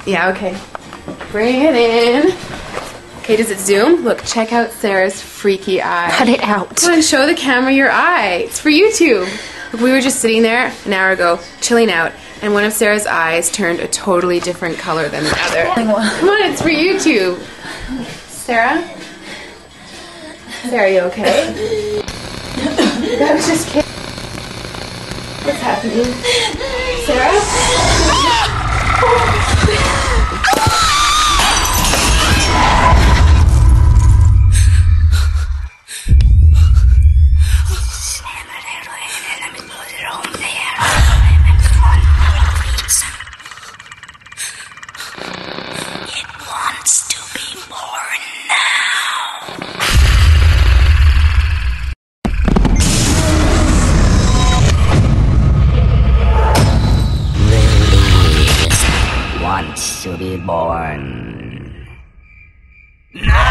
Yeah, okay. Bring it in. Okay, does it zoom? Look, check out Sarah's freaky eye. Cut it out. Come on, show the camera your eye. It's for YouTube. Look, we were just sitting there an hour ago, chilling out, and one of Sarah's eyes turned a totally different color than the other. Come on, it's for YouTube. Sarah? Sarah, are you okay? That was just kidding. What's happening? Sarah? It wants to be born now. Release wants to be born. No!